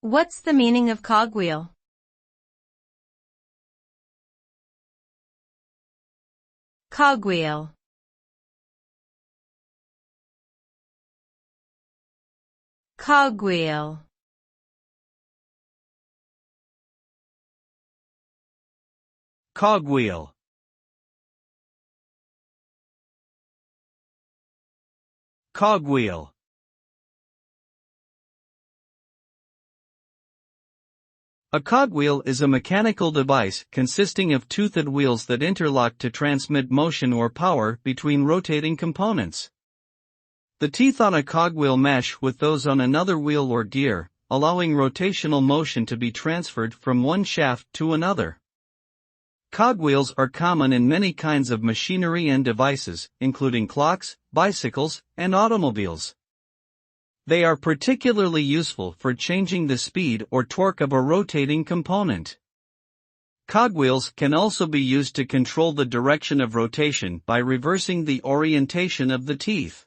What's the meaning of cogwheel? Cogwheel. Cogwheel. Cogwheel. Cogwheel. A cogwheel is a mechanical device consisting of toothed wheels that interlock to transmit motion or power between rotating components. The teeth on a cogwheel mesh with those on another wheel or gear, allowing rotational motion to be transferred from one shaft to another. Cogwheels are common in many kinds of machinery and devices, including clocks, bicycles, and automobiles. They are particularly useful for changing the speed or torque of a rotating component. Cogwheels can also be used to control the direction of rotation by reversing the orientation of the teeth.